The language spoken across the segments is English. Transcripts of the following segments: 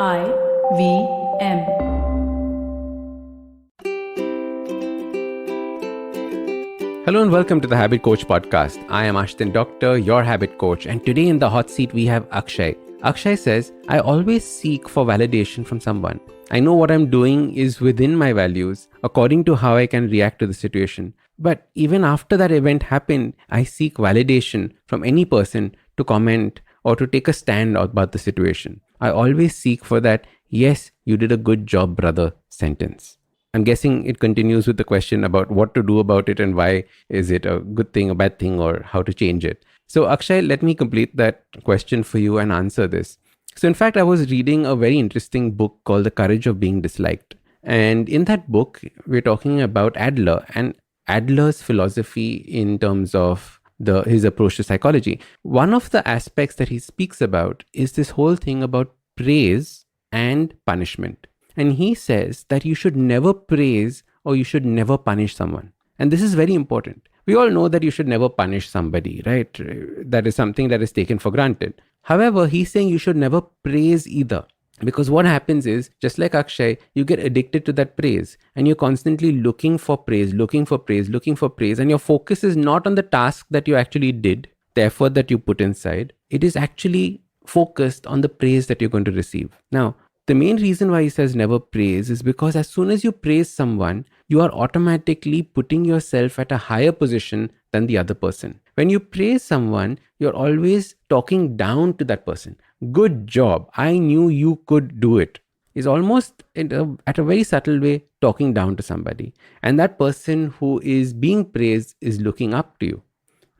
IVM. Hello and welcome to the Habit Coach podcast. I am Ashdin Doctor, your habit coach, and today in the hot seat we have Akshay. Akshay says, I always seek for validation from someone. I know what I'm doing is within my values, according to how I can react to the situation. But even after that event happened, I seek validation from any person to comment or to take a stand about the situation. I always seek for that, yes, you did a good job, brother, sentence. I'm guessing it continues with the question about what to do about it and why is it a good thing, a bad thing, or how to change it. So, Akshay, let me complete that question for you and answer this. So, in fact, I was reading a very interesting book called The Courage of Being Disliked. And in that book, we're talking about Adler and Adler's philosophy in terms of his approach to psychology. One of the aspects that he speaks about is this whole thing about praise and punishment. And he says that you should never praise or you should never punish someone. And this is very important. We all know that you should never punish somebody, right? That is something that is taken for granted. However, he's saying you should never praise either. Because what happens is, just like Akshay, you get addicted to that praise and you're constantly looking for praise, looking for praise, looking for praise. And your focus is not on the task that you actually did, the effort that you put inside. It is actually focused on the praise that you're going to receive. Now, the main reason why he says never praise is because as soon as you praise someone, you are automatically putting yourself at a higher position than the other person. When you praise someone, you're always talking down to that person. Good job. I knew you could do it. Is almost at a very subtle way talking down to somebody. And that person who is being praised is looking up to you.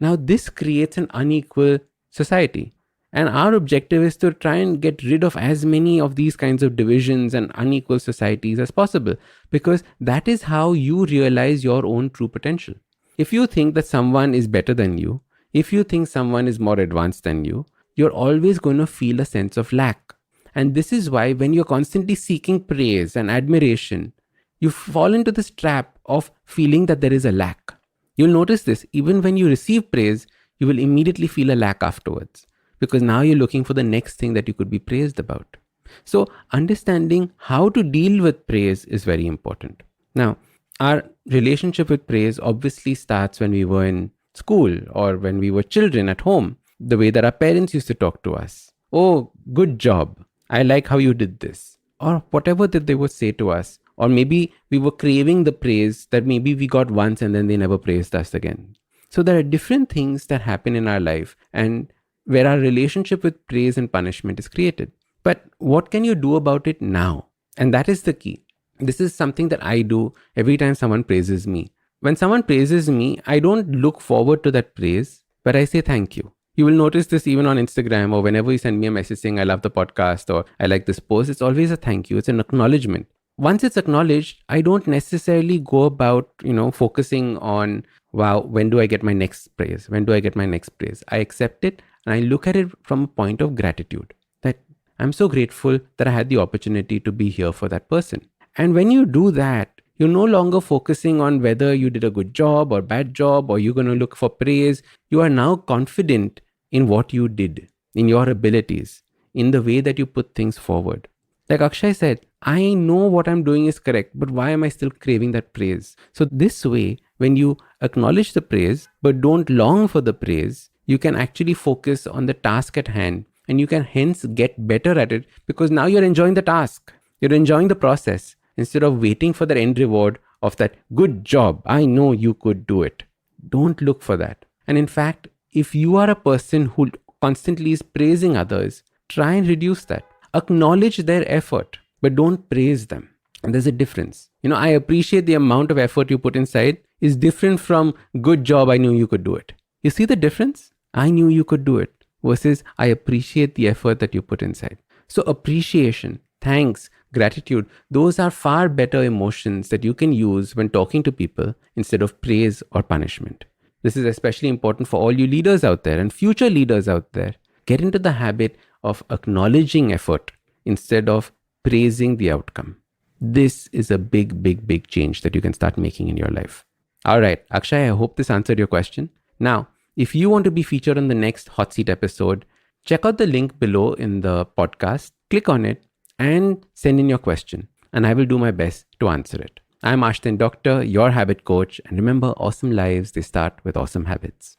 Now, this creates an unequal society. And our objective is to try and get rid of as many of these kinds of divisions and unequal societies as possible, because that is how you realize your own true potential. If you think that someone is better than you, if you think someone is more advanced than you, you're always going to feel a sense of lack. And this is why when you're constantly seeking praise and admiration, you fall into this trap of feeling that there is a lack. You'll notice this, even when you receive praise, you will immediately feel a lack afterwards. Because now you're looking for the next thing that you could be praised about. So understanding how to deal with praise is very important. Now, our relationship with praise obviously starts when we were in school or when we were children at home. The way that our parents used to talk to us. Oh, good job. I like how you did this. Or whatever that they would say to us. Or maybe we were craving the praise that maybe we got once and then they never praised us again. So there are different things that happen in our life and where our relationship with praise and punishment is created. But what can you do about it now? And that is the key. This is something that I do every time someone praises me. When someone praises me, I don't look forward to that praise, but I say thank you. You will notice this even on Instagram or whenever you send me a message saying I love the podcast or I like this post, it's always a thank you. It's an acknowledgement. Once it's acknowledged, I don't necessarily go about, focusing on, wow, when do I get my next praise? When do I get my next praise? I accept it. And I look at it from a point of gratitude that I'm so grateful that I had the opportunity to be here for that person. And when you do that, you're no longer focusing on whether you did a good job or bad job or you're going to look for praise. You are now confident in what you did, in your abilities, in the way that you put things forward. Like Akshay said, I know what I'm doing is correct, but why am I still craving that praise? So this way, when you acknowledge the praise, but don't long for the praise, you can actually focus on the task at hand and you can hence get better at it because now you're enjoying the task. You're enjoying the process instead of waiting for the end reward of that good job. I know you could do it. Don't look for that. And in fact, if you are a person who constantly is praising others, try and reduce that. Acknowledge their effort, but don't praise them. And there's a difference. I appreciate the amount of effort you put inside is different from good job. I knew you could do it. You see the difference? I knew you could do it versus I appreciate the effort that you put inside. So appreciation, thanks, gratitude, those are far better emotions that you can use when talking to people instead of praise or punishment. This is especially important for all you leaders out there and future leaders out there. Get into the habit of acknowledging effort instead of praising the outcome. This is a big change that you can start making in your life. All right, Akshay, I hope this answered your question. Now, if you want to be featured on the next Hot Seat episode, check out the link below in the podcast, click on it, and send in your question, and I will do my best to answer it. I'm Ashdin Doctor, your habit coach, and remember, awesome lives, they start with awesome habits.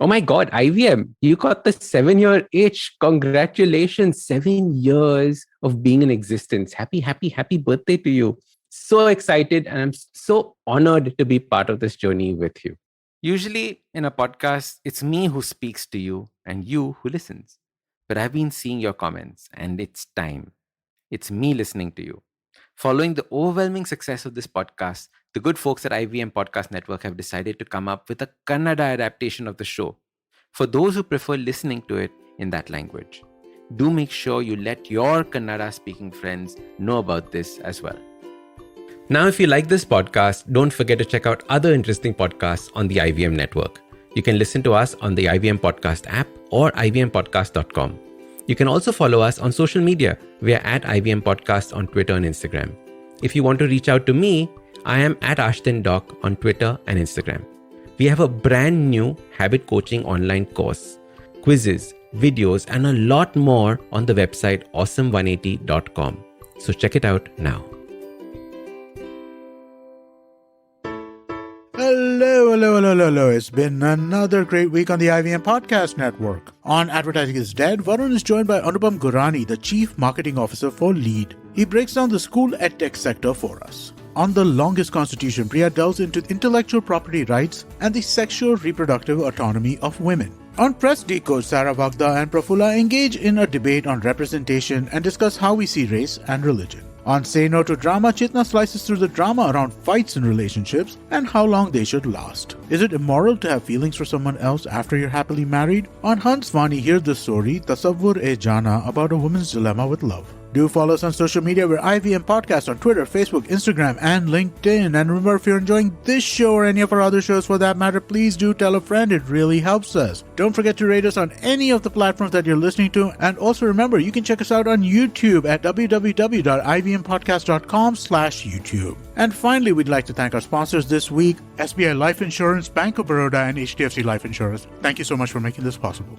Oh my God, IVM, you got the 7-year itch. Congratulations, 7 years of being in existence. Happy birthday to you. So excited, and I'm so honored to be part of this journey with you. Usually in a podcast, it's me who speaks to you and you who listens. But I've been seeing your comments, and it's time. It's me listening to you. Following the overwhelming success of this podcast, the good folks at IVM Podcast Network have decided to come up with a Kannada adaptation of the show for those who prefer listening to it in that language. Do make sure you let your Kannada speaking friends know about this as well. Now, if you like this podcast, don't forget to check out other interesting podcasts on the IVM network. You can listen to us on the IVM Podcast app or ivmpodcast.com. You can also follow us on social media. We are at IVM Podcast on Twitter and Instagram. If you want to reach out to me, I am at Ashdin Doc on Twitter and Instagram. We have a brand new habit coaching online course, quizzes, videos, and a lot more on the website awesome180.com. So check it out now. Hello. It's been another great week on the IVM Podcast Network. On Advertising is Dead, Varun is joined by Anupam Gurani, the Chief Marketing Officer for Lead. He breaks down the school edtech sector for us. On The Longest Constitution, Priya delves into intellectual property rights and the sexual reproductive autonomy of women. On Press Decode, Sarah Vagda and Prafulla engage in a debate on representation and discuss how we see race and religion. On Say No to Drama, Chitna slices through the drama around fights in relationships and how long they should last. Is it immoral to have feelings for someone else after you're happily married? On Hans Vani, hear the story, Tasavvur-e-Jana, about a woman's dilemma with love. Do follow us on social media. We're IVM Podcast on Twitter, Facebook, Instagram, and LinkedIn. And remember, if you're enjoying this show or any of our other shows for that matter, please do tell a friend. It really helps us. Don't forget to rate us on any of the platforms that you're listening to. And also remember, you can check us out on YouTube at www.ivmpodcast.com/YouTube. And finally, we'd like to thank our sponsors this week, SBI Life Insurance, Bank of Baroda, and HDFC Life Insurance. Thank you so much for making this possible.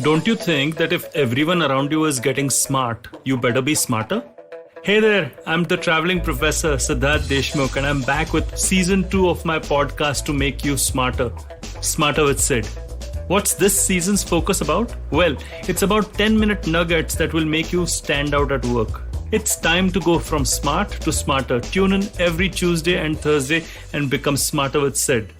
Don't you think that if everyone around you is getting smart, you better be smarter? Hey there, I'm the traveling professor Siddharth Deshmukh, and I'm back with season 2 of my podcast to make you smarter. Smarter with Sid. What's this season's focus about? Well, it's about 10-minute nuggets that will make you stand out at work. It's time to go from smart to smarter. Tune in every Tuesday and Thursday and become smarter with Sid.